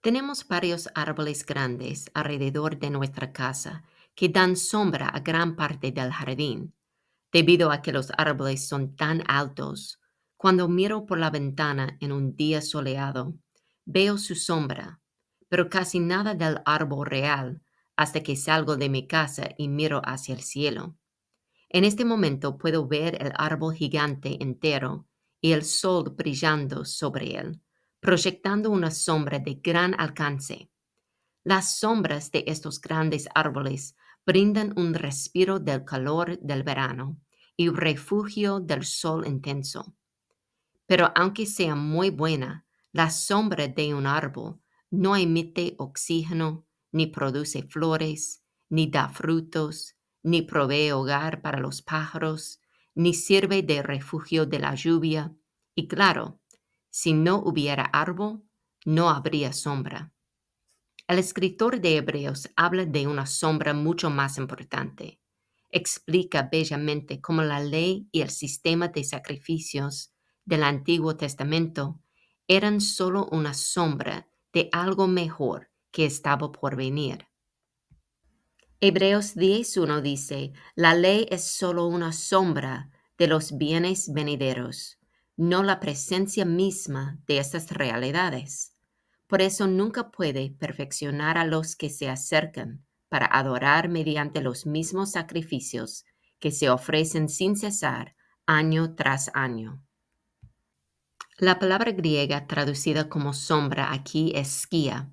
Tenemos varios árboles grandes alrededor de nuestra casa que dan sombra a gran parte del jardín. Debido a que los árboles son tan altos, cuando miro por la ventana en un día soleado, veo su sombra, pero casi nada del árbol real hasta que salgo de mi casa y miro hacia el cielo. En este momento puedo ver el árbol gigante entero y el sol brillando sobre él, proyectando una sombra de gran alcance. Las sombras de estos grandes árboles brindan un respiro del calor del verano y refugio del sol intenso. Pero aunque sea muy buena, la sombra de un árbol no emite oxígeno, ni produce flores, ni da frutos, ni provee hogar para los pájaros, ni sirve de refugio de la lluvia. Y claro, si no hubiera árbol, no habría sombra. El escritor de Hebreos habla de una sombra mucho más importante. Explica bellamente cómo la ley y el sistema de sacrificios del Antiguo Testamento eran solo una sombra de algo mejor que estaba por venir. Hebreos 10:1 dice, la ley es solo una sombra de los bienes venideros, no la presencia misma de estas realidades. Por eso nunca puede perfeccionar a los que se acercan para adorar mediante los mismos sacrificios que se ofrecen sin cesar año tras año. La palabra griega traducida como sombra aquí es skia,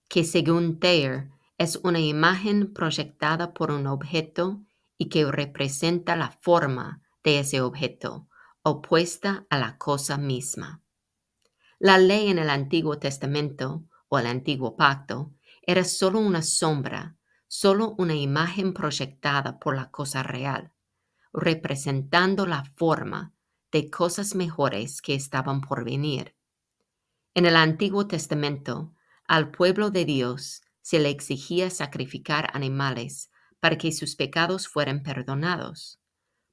que según Thayer es una imagen proyectada por un objeto y que representa la forma de ese objeto, opuesta a la cosa misma. La ley en el Antiguo Testamento o el Antiguo Pacto era solo una sombra, solo una imagen proyectada por la cosa real, representando la forma de cosas mejores que estaban por venir. En el Antiguo Testamento, al pueblo de Dios se le exigía sacrificar animales para que sus pecados fueran perdonados.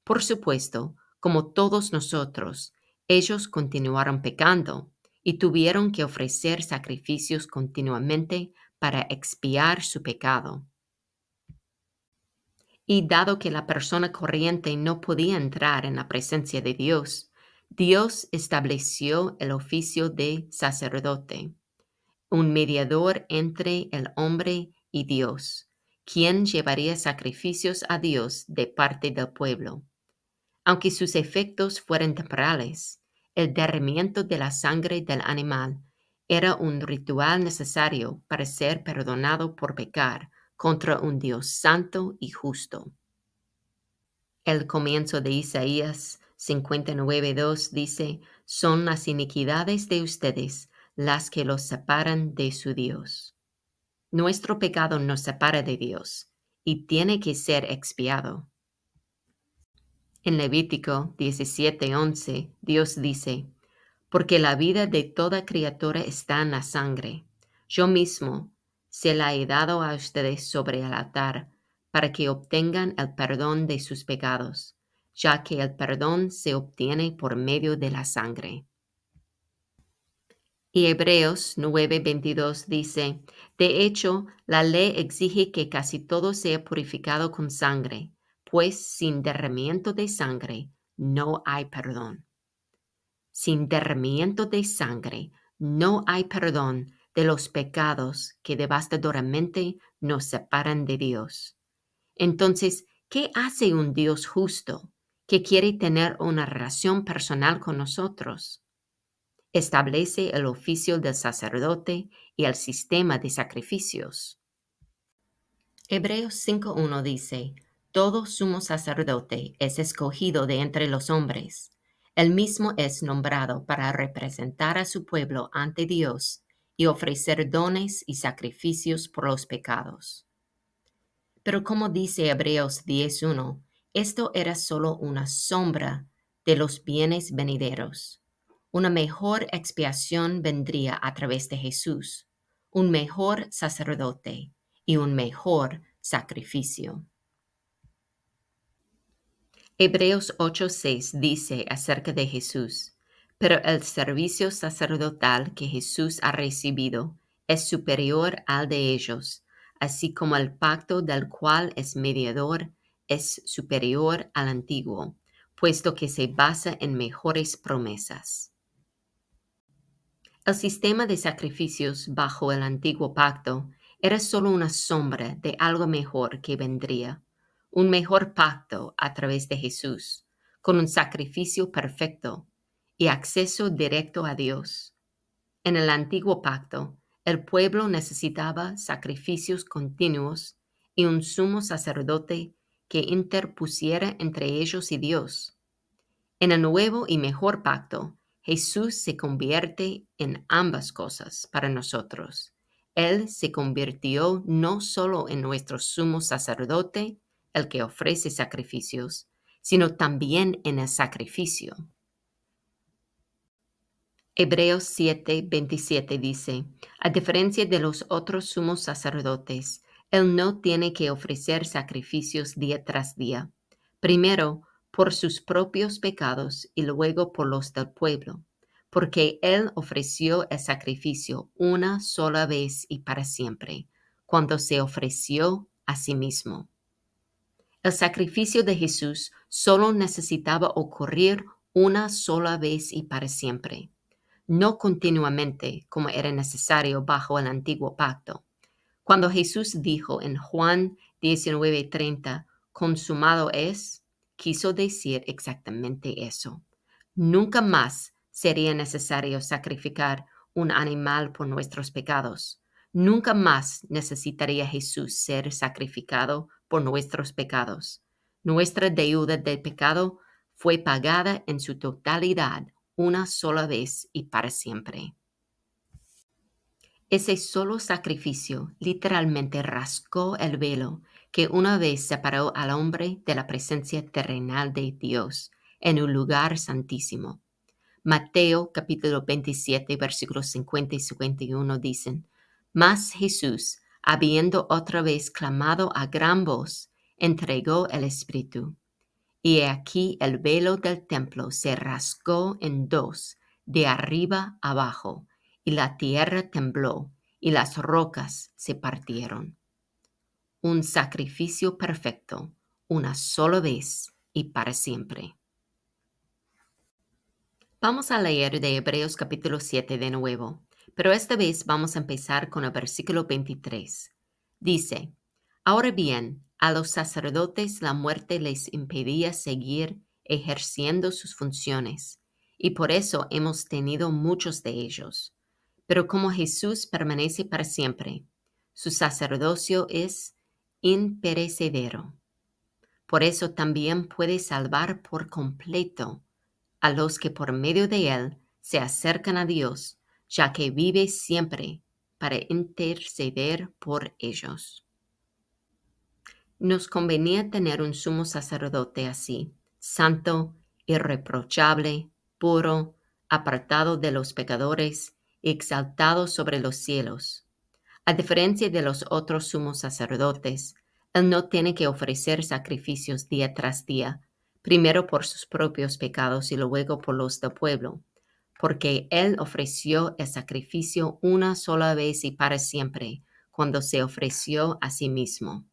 Por supuesto, como todos nosotros, ellos continuaron pecando y tuvieron que ofrecer sacrificios continuamente para expiar su pecado. Y dado que la persona corriente no podía entrar en la presencia de Dios, Dios estableció el oficio de sacerdote, un mediador entre el hombre y Dios, quien llevaría sacrificios a Dios de parte del pueblo. Aunque sus efectos fueran temporales, el derramamiento de la sangre del animal era un ritual necesario para ser perdonado por pecar contra un Dios santo y justo. El comienzo de Isaías 59:2 dice, son las iniquidades de ustedes las que los separan de su Dios. Nuestro pecado nos separa de Dios y tiene que ser expiado. En Levítico 17:11, Dios dice, porque la vida de toda criatura está en la sangre. Yo mismo se la he dado a ustedes sobre el altar para que obtengan el perdón de sus pecados, ya que el perdón se obtiene por medio de la sangre. Y Hebreos 9:22 dice, de hecho, la ley exige que casi todo sea purificado con sangre, pues sin derramamiento de sangre no hay perdón. Sin derramamiento de sangre no hay perdón de los pecados que devastadoramente nos separan de Dios. Entonces, ¿qué hace un Dios justo que quiere tener una relación personal con nosotros? Establece el oficio del sacerdote y el sistema de sacrificios. Hebreos 5:1 dice, todo sumo sacerdote es escogido de entre los hombres. Él mismo es nombrado para representar a su pueblo ante Dios y ofrecer dones y sacrificios por los pecados. Pero como dice Hebreos 10:1, esto era solo una sombra de los bienes venideros. Una mejor expiación vendría a través de Jesús, un mejor sacerdote y un mejor sacrificio. Hebreos 8:6 dice acerca de Jesús, pero el servicio sacerdotal que Jesús ha recibido es superior al de ellos, así como el pacto del cual es mediador es superior al antiguo, puesto que se basa en mejores promesas. El sistema de sacrificios bajo el antiguo pacto era solo una sombra de algo mejor que vendría, un mejor pacto a través de Jesús, con un sacrificio perfecto y acceso directo a Dios. En el antiguo pacto, el pueblo necesitaba sacrificios continuos y un sumo sacerdote que interpusiera entre ellos y Dios. En el nuevo y mejor pacto, Jesús se convierte en ambas cosas para nosotros. Él se convirtió no solo en nuestro sumo sacerdote, el que ofrece sacrificios, sino también en el sacrificio. Hebreos 7:27 dice, a diferencia de los otros sumos sacerdotes, él no tiene que ofrecer sacrificios día tras día. Primero, por sus propios pecados y luego por los del pueblo, porque él ofreció el sacrificio una sola vez y para siempre, cuando se ofreció a sí mismo. El sacrificio de Jesús solo necesitaba ocurrir una sola vez y para siempre, no continuamente como era necesario bajo el antiguo pacto. Cuando Jesús dijo en Juan 19:30, consumado es, quiso decir exactamente eso. Nunca más sería necesario sacrificar un animal por nuestros pecados. Nunca más necesitaría Jesús ser sacrificado por nuestros pecados. Nuestra deuda del pecado fue pagada en su totalidad una sola vez y para siempre. Ese solo sacrificio literalmente rascó el velo que una vez separó al hombre de la presencia terrenal de Dios en un lugar santísimo. Mateo capítulo 27 versículos 50 y 51 dicen, mas Jesús, habiendo otra vez clamado a gran voz, entregó el Espíritu. Y he aquí el velo del templo se rasgó en dos, de arriba abajo, y la tierra tembló, y las rocas se partieron. Un sacrificio perfecto, una sola vez y para siempre. Vamos a leer de Hebreos capítulo 7 de nuevo, pero esta vez vamos a empezar con el versículo 23. Dice, ahora bien, a los sacerdotes la muerte les impedía seguir ejerciendo sus funciones, y por eso hemos tenido muchos de ellos. Pero como Jesús permanece para siempre, su sacerdocio es imperecedero. Por eso también puede salvar por completo a los que por medio de él se acercan a Dios, ya que vive siempre para interceder por ellos. Nos convenía tener un sumo sacerdote así, santo, irreprochable, puro, apartado de los pecadores, exaltado sobre los cielos. A diferencia de los otros sumos sacerdotes, él no tiene que ofrecer sacrificios día tras día, primero por sus propios pecados y luego por los del pueblo, porque él ofreció el sacrificio una sola vez y para siempre, cuando se ofreció a sí mismo.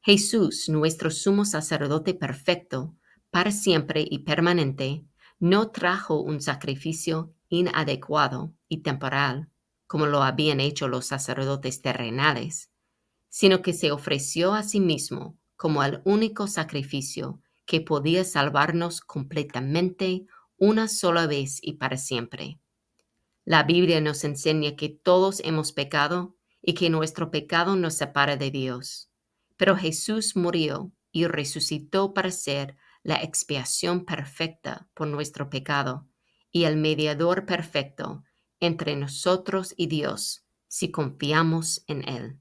Jesús, nuestro sumo sacerdote perfecto, para siempre y permanente, no trajo un sacrificio inadecuado y temporal, como lo habían hecho los sacerdotes terrenales, sino que se ofreció a sí mismo como el único sacrificio que podía salvarnos completamente una sola vez y para siempre. La Biblia nos enseña que todos hemos pecado y que nuestro pecado nos separa de Dios. Pero Jesús murió y resucitó para ser la expiación perfecta por nuestro pecado y el mediador perfecto entre nosotros y Dios si confiamos en Él.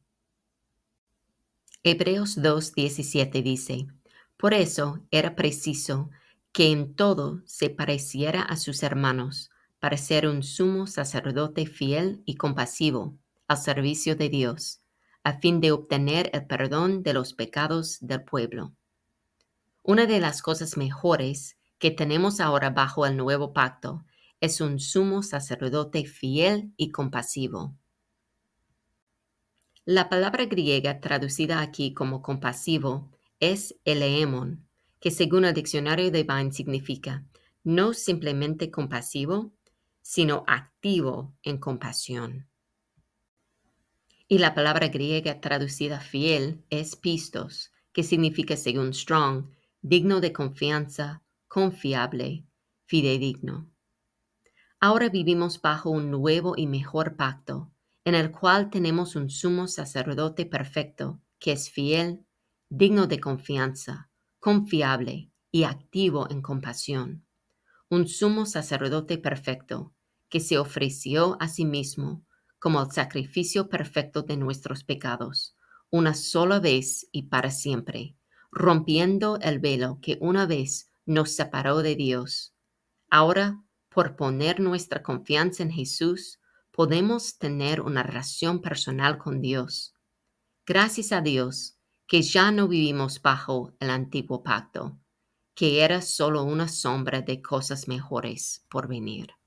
Hebreos 2:17 dice, por eso era preciso que en todo se pareciera a sus hermanos, para ser un sumo sacerdote fiel y compasivo al servicio de Dios, a fin de obtener el perdón de los pecados del pueblo. Una de las cosas mejores que tenemos ahora bajo el nuevo pacto es un sumo sacerdote fiel y compasivo. La palabra griega traducida aquí como compasivo es eleemon, que según el diccionario de Vine significa no simplemente compasivo, sino activo en compasión. Y la palabra griega traducida fiel es pistos, que significa, según Strong, digno de confianza, confiable, fidedigno. Ahora vivimos bajo un nuevo y mejor pacto, en el cual tenemos un sumo sacerdote perfecto, que es fiel, digno de confianza, confiable y activo en compasión. Un sumo sacerdote perfecto, que se ofreció a sí mismo como el sacrificio perfecto de nuestros pecados, una sola vez y para siempre, rompiendo el velo que una vez nos separó de Dios. Ahora, por poner nuestra confianza en Jesús, podemos tener una relación personal con Dios. Gracias a Dios que ya no vivimos bajo el antiguo pacto, que era solo una sombra de cosas mejores por venir.